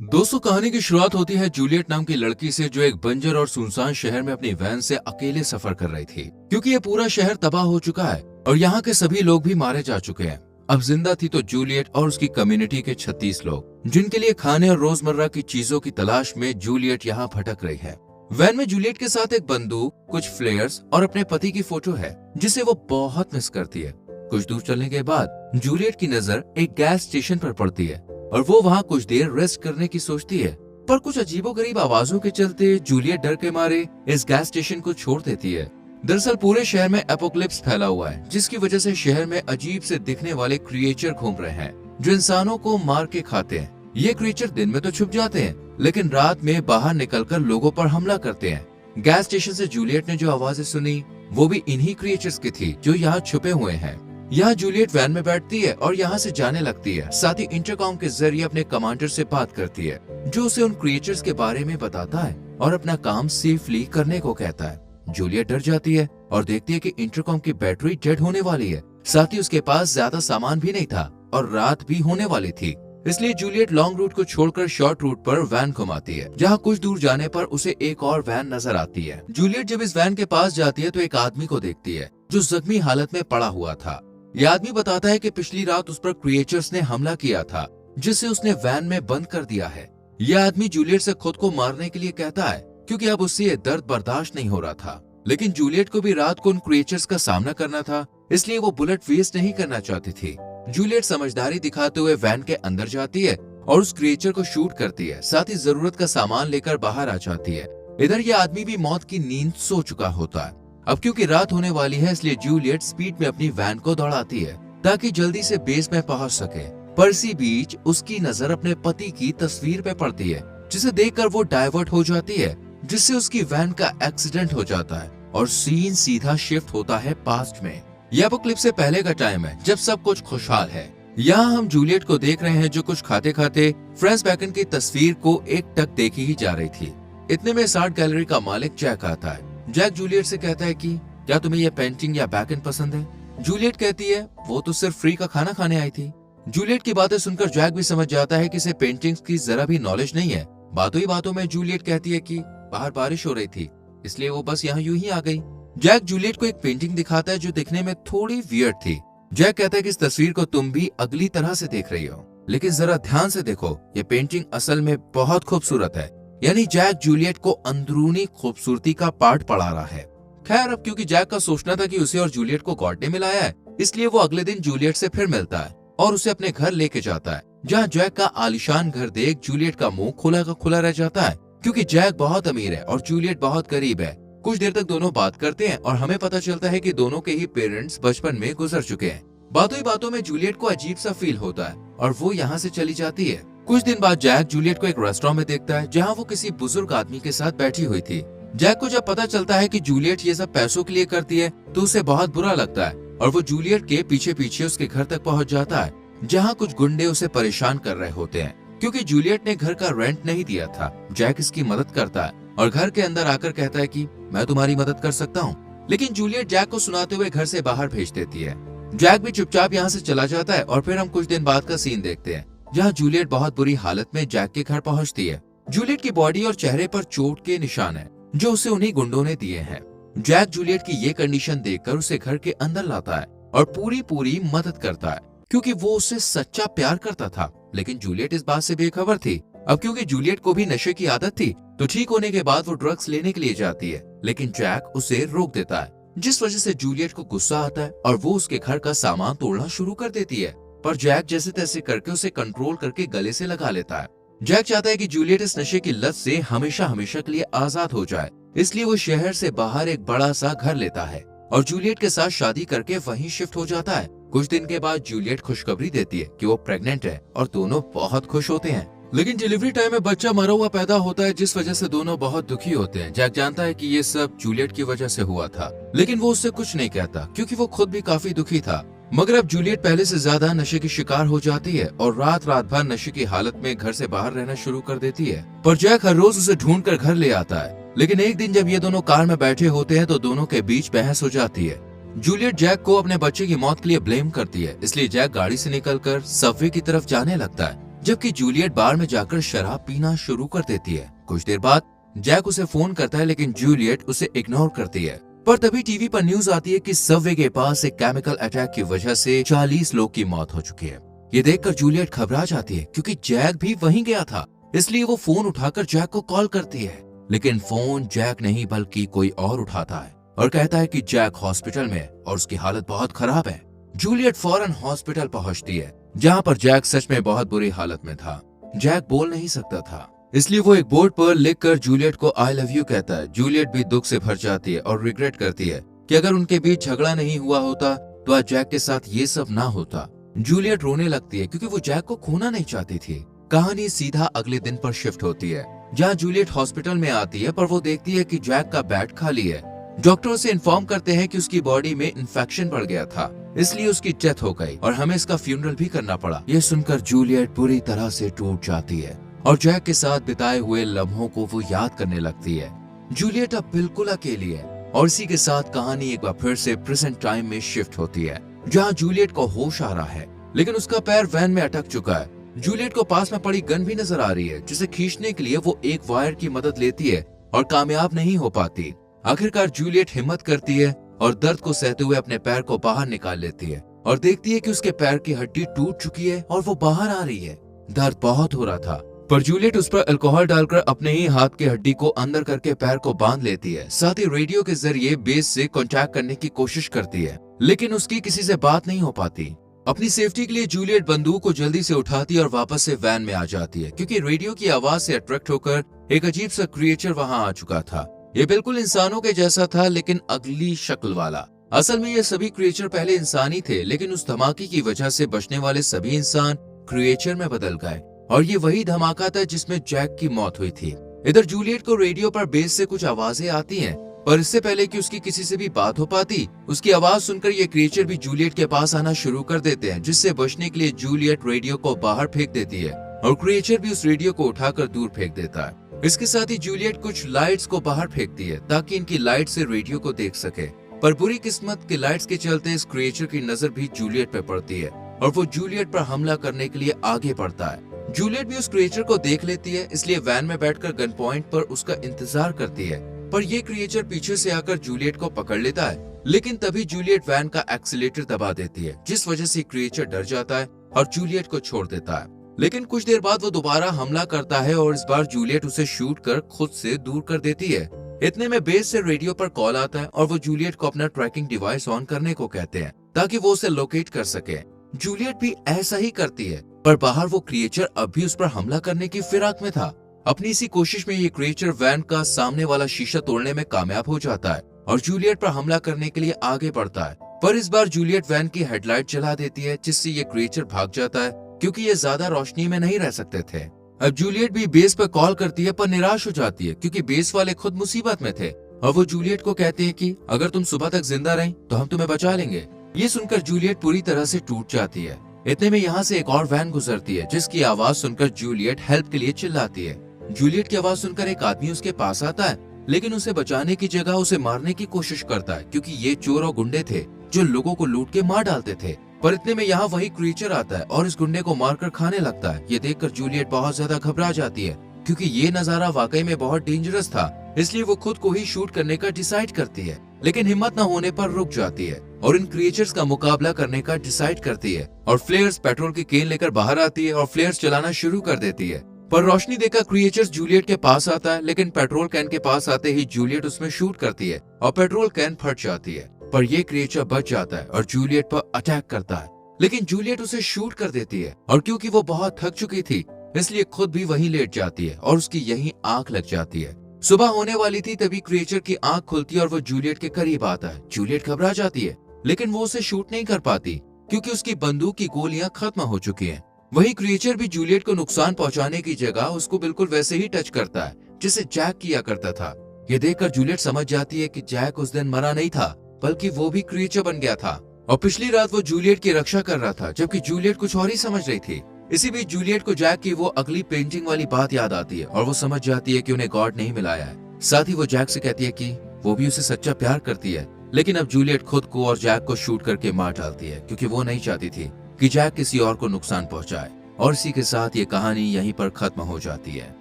दोस्तों, कहानी की शुरुआत होती है जूलियट नाम की लड़की से जो एक बंजर और सुनसान शहर में अपनी वैन से अकेले सफर कर रही थी। क्योंकि ये पूरा शहर तबाह हो चुका है और यहाँ के सभी लोग भी मारे जा चुके हैं। अब जिंदा थी तो जूलियट और उसकी कम्युनिटी के 36 लोग, जिनके लिए खाने और रोजमर्रा की चीजों की तलाश में जूलियट यहाँ भटक रही है। वैन में जूलियट के साथ एक बंदूक, कुछ फ्लेयर्स और अपने पति की फोटो है, जिसे वो बहुत मिस करती है। कुछ दूर चलने के बाद जूलियट की नजर एक गैस स्टेशन पर पड़ती है और वो वहाँ कुछ देर रेस्ट करने की सोचती है। पर कुछ अजीबोगरीब आवाजों के चलते जूलियट डर के मारे इस गैस स्टेशन को छोड़ देती है। दरअसल पूरे शहर में एपोक्लिप्स फैला हुआ है, जिसकी वजह से शहर में अजीब से दिखने वाले क्रिएचर घूम रहे हैं जो इंसानों को मार के खाते हैं। ये क्रिएचर दिन में तो छुप जाते हैं, लेकिन रात में बाहर निकलकर लोगों पर हमला करते हैं। गैस स्टेशन से जूलियट ने जो आवाजें सुनी वो भी इन्हीं क्रिएचर्स की थी जो यहाँ छुपे हुए हैं। यहाँ जूलियट वैन में बैठती है और यहाँ से जाने लगती है। साथ ही इंटरकॉम के जरिए अपने कमांडर से बात करती है, जो उसे उन क्रिएचर्स के बारे में बताता है और अपना काम सेफली करने को कहता है। जूलियट डर जाती है और देखती है कि इंटरकॉम की बैटरी डेड होने वाली है। साथ ही उसके पास ज्यादा सामान भी नहीं था और रात भी होने वाली थी। इसलिए जूलियट लॉन्ग रूट को छोड़कर शॉर्ट रूट पर वैन घुमाती है, जहाँ कुछ दूर जाने पर उसे एक और वैन नजर आती है। जूलियट जब इस वैन के पास जाती है तो एक आदमी को देखती है जो जख्मी हालत में पड़ा हुआ था। यह आदमी बताता है कि पिछली रात उस पर क्रिएचर्स ने हमला किया था, जिसे उसने वैन में बंद कर दिया है। यह आदमी जूलियट से खुद को मारने के लिए कहता है, क्योंकि अब उससे ये दर्द बर्दाश्त नहीं हो रहा था। लेकिन जूलियट को भी रात को उन क्रिएचर्स का सामना करना था, इसलिए वो बुलेट वेस्ट नहीं करना चाहती थी। जूलियट समझदारी दिखाते हुए वैन के अंदर जाती है और उस क्रिएचर को शूट करती है। साथ ही जरूरत का सामान लेकर बाहर आ जाती है। इधर यह आदमी भी मौत की नींद सो चुका होता है। अब क्योंकि रात होने वाली है, इसलिए जूलियट स्पीड में अपनी वैन को दौड़ाती है ताकि जल्दी से बेस में पहुंच सके। पर इसी बीच उसकी नजर अपने पति की तस्वीर पे पड़ती है, जिसे देखकर वो डाइवर्ट हो जाती है, जिससे उसकी वैन का एक्सीडेंट हो जाता है और सीन सीधा शिफ्ट होता है पास्ट में। यह एपोक्लिप्स से पहले का टाइम है, जब सब कुछ खुशहाल है। यहाँ हम जूलियट को देख रहे हैं जो कुछ खाते खाते फ्रेंस बैकन की तस्वीर को एक टक देखी ही जा रही थी। इतने में इस आर्ट गैलरी का मालिक जैक आता है। जैक जूलियट से कहता है कि क्या तुम्हें यह पेंटिंग या बैकन पसंद है। जूलियट कहती है वो तो सिर्फ फ्री का खाना खाने आई थी। जूलियट की बातें सुनकर जैक भी समझ जाता है कि इसे पेंटिंग्स की जरा भी नॉलेज नहीं है। बातों ही बातों में जूलियट कहती है कि बाहर बारिश हो रही थी, इसलिए वो बस यहाँ यूं ही आ गई। जैक जूलियट को एक पेंटिंग दिखाता है जो दिखने में थोड़ी वियर्ड थी। जैक कहता है कि इस तस्वीर को तुम भी अगली तरह से देख रही हो, लेकिन जरा ध्यान से देखो, ये पेंटिंग असल में बहुत खूबसूरत है। यानी जैक जूलियट को अंदरूनी खूबसूरती का पाठ पढ़ा रहा है। खैर, अब क्योंकि जैक का सोचना था कि उसे और जूलियट को गॉड ने मिलाया है, इसलिए वो अगले दिन जूलियट से फिर मिलता है और उसे अपने घर लेके जाता है, जहाँ जैक का आलीशान घर देख जूलियट का मुंह खुला का खुला रह जाता है, क्योंकि जैक बहुत अमीर है और जूलियट बहुत गरीब है। कुछ देर तक दोनों बात करते हैं और हमें पता चलता है कि दोनों के ही पेरेंट्स बचपन में गुजर चुके हैं। बातों ही बातों में जूलियट को अजीब सा फील होता है और वो यहाँ से चली जाती है। कुछ दिन बाद जैक जूलियट को एक रेस्टोरेंट में देखता है, जहाँ वो किसी बुजुर्ग आदमी के साथ बैठी हुई थी। जैक को जब पता चलता है कि जूलियट ये सब पैसों के लिए करती है, तो उसे बहुत बुरा लगता है और वो जूलियट के पीछे पीछे उसके घर तक पहुँच जाता है, जहाँ कुछ गुंडे उसे परेशान कर रहे होते हैं, क्योंकि जूलियट ने घर का रेंट नहीं दिया था। जैक इसकी मदद करता है और घर के अंदर आकर कहता है कि मैं तुम्हारी मदद कर सकता हूँ, लेकिन जूलियट जैक को सुनाते हुए घर से बाहर भेज देती है। जैक भी चुपचाप यहाँ से चला जाता है और फिर हम कुछ दिन बाद का सीन देखते हैं, जहाँ जूलियट बहुत बुरी हालत में जैक के घर पहुँचती है। जूलियट की बॉडी और चेहरे पर चोट के निशान है, जो उसे उन्हीं गुंडों ने दिए हैं। जैक जूलियट की ये कंडीशन देखकर उसे घर के अंदर लाता है और पूरी मदद करता है, क्योंकि वो उससे सच्चा प्यार करता था। लेकिन जूलियट इस बात से बेखबर थी। अब क्योंकि जूलियट को भी नशे की आदत थी, तो ठीक होने के बाद वो ड्रग्स लेने के लिए जाती है, लेकिन जैक उसे रोक देता है, जिस वजह से जूलियट को गुस्सा आता है और वो उसके घर का सामान तोड़ना शुरू कर देती है। पर जैक जैसे तैसे करके उसे कंट्रोल करके गले से लगा लेता है। जैक चाहता है कि जूलियट इस नशे की लत से हमेशा हमेशा के लिए आजाद हो जाए, इसलिए वो शहर से बाहर एक बड़ा सा घर लेता है और जूलियट के साथ शादी करके वहीं शिफ्ट हो जाता है। कुछ दिन के बाद जूलियट खुशखबरी देती है कि वो प्रेग्नेंट है और दोनों बहुत खुश होते हैं। लेकिन डिलीवरी टाइम में बच्चा मरा हुआ पैदा होता है, जिस वजह से दोनों बहुत दुखी होते हैं। जैक जानता है कि ये सब जूलियट की वजह से हुआ था, लेकिन वो उससे कुछ नहीं कहता, क्योंकि वो खुद भी काफी दुखी था। मगर अब जूलियट पहले से ज्यादा नशे की शिकार हो जाती है और रात रात भर नशे की हालत में घर से बाहर रहना शुरू कर देती है। पर जैक हर रोज उसे ढूंढ कर घर ले आता है। लेकिन एक दिन जब ये दोनों कार में बैठे होते हैं, तो दोनों के बीच बहस हो जाती है। जूलियट जैक को अपने बच्चे की मौत के लिए ब्लेम करती है, इसलिए जैक गाड़ी से निकलकर सबवे की तरफ जाने लगता है, जबकि जूलियट बार में जाकर शराब पीना शुरू कर देती है। कुछ देर बाद जैक उसे फोन करता है, लेकिन जूलियट उसे इग्नोर करती है। पर तभी टीवी पर न्यूज आती है कि सबवे के पास एक केमिकल अटैक की वजह से 40 लोग की मौत हो चुकी है। ये देखकर जूलियट घबरा जाती है, क्योंकि जैक भी वहीं गया था। इसलिए वो फोन उठाकर जैक को कॉल करती है, लेकिन फोन जैक नहीं बल्कि कोई और उठाता है और कहता है कि जैक हॉस्पिटल में है और उसकी हालत बहुत खराब है। जूलियट फौरन हॉस्पिटल पहुंचती है, जहां पर जैक सच में बहुत बुरी हालत में था। जैक बोल नहीं सकता था, इसलिए वो एक बोर्ड पर लिखकर जूलियट को आई लव यू कहता है। जूलियट भी दुख से भर जाती है और रिग्रेट करती है कि अगर उनके बीच झगड़ा नहीं हुआ होता तो आज जैक के साथ ये सब ना होता। जूलियट रोने लगती है क्योंकि वो जैक को खोना नहीं चाहती थी। कहानी सीधा अगले दिन पर शिफ्ट होती है, जहाँ जूलियट हॉस्पिटल में आती है, पर वो देखती है कि जैक का बेड खाली है। डॉक्टर उसे इन्फॉर्म करते हैं कि उसकी बॉडी में इन्फेक्शन बढ़ गया था, इसलिए उसकी डेथ हो गई और हमें इसका फ्यूनरल भी करना पड़ा। ये सुनकर जूलियट बुरी तरह से टूट जाती है और जैक के साथ बिताए हुए लम्हों को वो याद करने लगती है। जूलियट अब बिल्कुल अकेली है और इसी के साथ कहानी एक बार फिर से प्रेजेंट टाइम में शिफ्ट होती है, जहाँ जूलियट को होश आ रहा है, लेकिन उसका पैर वैन में अटक चुका है। जूलियट को पास में पड़ी गन भी नजर आ रही है, जिसे खींचने के लिए वो एक वायर की मदद लेती है और कामयाब नहीं हो पाती। आखिरकार जूलियट हिम्मत करती है और दर्द को सहते हुए अपने पैर को बाहर निकाल लेती है और देखती है कि उसके पैर की हड्डी टूट चुकी है और वो बाहर आ रही है। दर्द बहुत हो रहा था, पर जूलियट उस पर अल्कोहल डालकर अपने ही हाथ की हड्डी को अंदर करके पैर को बांध लेती है। साथ ही रेडियो के जरिए बेस से कांटेक्ट करने की कोशिश करती है, लेकिन उसकी किसी से बात नहीं हो पाती। अपनी सेफ्टी के लिए जूलियट बंदूक को जल्दी से उठाती है और वापस से वैन में आ जाती है, क्योंकि रेडियो की आवाज से अट्रैक्ट होकर एक अजीब सा क्रिएचर वहां आ चुका था। ये बिल्कुल इंसानों के जैसा था, लेकिन अगली शक्ल वाला। असल में ये सभी क्रिएचर पहले इंसानी थे, लेकिन उस धमाके की वजह से बचने वाले सभी इंसान क्रिएचर में बदल गए और ये वही धमाका था जिसमें जैक की मौत हुई थी। इधर जूलियट को रेडियो पर बेस से कुछ आवाजें आती हैं, पर इससे पहले कि उसकी किसी से भी बात हो पाती, उसकी आवाज सुनकर ये क्रिएचर भी जूलियट के पास आना शुरू कर देते हैं, जिससे बचने के लिए जूलियट रेडियो को बाहर फेंक देती है और क्रिएचर भी उस रेडियो को उठाकर दूर फेंक देता है। इसके साथ ही जूलियट कुछ लाइट्स को बाहर फेंकती है ताकि इनकी लाइट से रेडियो को देख सके, पर बुरी किस्मत के लाइट्स के चलते इस क्रिएचर की नजर भी जूलियट पे पड़ती है और वो जूलियट पर हमला करने के लिए आगे बढ़ता है। जूलियट भी उस क्रिएचर को देख लेती है, इसलिए वैन में बैठकर गन पॉइंट पर उसका इंतजार करती है, पर ये क्रिएचर पीछे से आकर जूलियट को पकड़ लेता है। लेकिन तभी जूलियट वैन का एक्सीलेटर दबा देती है, जिस वजह से क्रिएचर डर जाता है और जूलियट को छोड़ देता है। लेकिन कुछ देर बाद वो दोबारा हमला करता है और इस बार जूलियट उसे शूट कर खुद से दूर कर देती है। इतने में बेस से रेडियो पर कॉल आता है और वो जूलियट को अपना ट्रैकिंग डिवाइस ऑन करने को कहते हैं ताकि वो उसे लोकेट कर सके। जूलियट भी ऐसा ही करती है, पर बाहर वो क्रिएचर अब भी उस पर हमला करने की फिराक में था। अपनी इसी कोशिश में ये क्रिएचर वैन का सामने वाला शीशा तोड़ने में कामयाब हो जाता है और जूलियट पर हमला करने के लिए आगे बढ़ता है, पर इस बार जूलियट वैन की हेडलाइट जला देती है, जिससे ये क्रिएचर भाग जाता है क्योंकि ये ज्यादा रोशनी में नहीं रह सकते थे। अब जूलियट भी बेस पर कॉल करती है, पर निराश हो जाती है क्योंकि बेस वाले खुद मुसीबत में थे और वो जूलियट को कहते हैं कि अगर तुम सुबह तक जिंदा रही तो हम तुम्हें बचा लेंगे। ये सुनकर जूलियट पूरी तरह से टूट जाती है। इतने में यहाँ से एक और वैन गुजरती है, जिसकी आवाज सुनकर जूलियट हेल्प के लिए चिल्लाती है। जूलियट की आवाज सुनकर एक आदमी उसके पास आता है, लेकिन उसे बचाने की जगह उसे मारने की कोशिश करता है, क्योंकि ये चोर और गुंडे थे जो लोगों को लूट के मार डालते थे। पर इतने में यहाँ वही क्रिएचर आता है और इस गुंडे को मारकर खाने लगता है। ये देखकर जूलियट बहुत ज्यादा घबरा जाती है, क्योंकि ये नजारा वाकई में बहुत डेंजरस था, इसलिए वो खुद को ही शूट करने का डिसाइड करती है, लेकिन हिम्मत न होने पर रुक जाती है और इन क्रिएचर्स का मुकाबला करने का डिसाइड करती है और फ्लेयर्स पेट्रोल की केन लेकर बाहर आती है और फ्लेयर्स चलाना शुरू कर देती है। पर रोशनी देखकर क्रिएचर्स जूलियट के पास आता है, लेकिन पेट्रोल कैन के पास आते ही जूलियट उसमें शूट करती है और पेट्रोल कैन फट जाती है, पर ये क्रिएचर बच जाता है और जूलियट पर अटैक करता है, लेकिन जूलियट उसे शूट कर देती है और क्योंकि वो बहुत थक चुकी थी इसलिए खुद भी वहीं लेट जाती है और उसकी यहीं आंख लग जाती है। सुबह होने वाली थी, तभी क्रिएचर की आंख खुलती है और वो जूलियट के करीब आता है। जूलियट घबरा जाती है, लेकिन वो उसे शूट नहीं कर पाती क्योंकि उसकी बंदूक की गोलियां खत्म हो चुकी हैं। वही क्रिएचर भी जूलियट को नुकसान पहुंचाने की जगह उसको बिल्कुल वैसे ही टच करता है जिसे जैक किया करता था। ये देखकर जूलियट समझ जाती है कि जैक उस दिन मरा नहीं था, बल्कि वो भी क्रिएचर बन गया था और पिछली रात वो जूलियट की रक्षा कर रहा था, जबकि जूलियट कुछ और ही समझ रही थी। इसी बीच जूलियट को जैक की वो अगली पेंटिंग वाली बात याद आती है और वो समझ जाती है कि उन्हें गॉड नहीं मिलाया है। साथ ही वो जैक से कहती है कि वो भी उसे सच्चा प्यार करती है, लेकिन अब जूलियट खुद को और जैक को शूट करके मार डालती है क्योंकि वो नहीं चाहती थी कि जैक किसी और को नुकसान पहुंचाए। और इसी के साथ ये कहानी यहीं पर खत्म हो जाती है।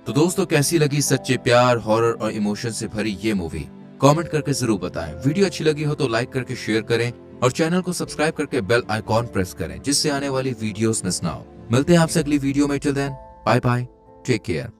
तो दोस्तों, कैसी लगी सच्चे प्यार, हॉरर और इमोशन से भरी ये मूवी? कमेंट करके जरूर बताएं। वीडियो अच्छी लगी हो तो लाइक करके शेयर करें और चैनल को सब्सक्राइब करके बेल आइकॉन प्रेस करें, जिससे आने वाली वीडियोस मिस ना हो। मिलते हैं आपसे अगली वीडियो में। Till then, bye bye, take care.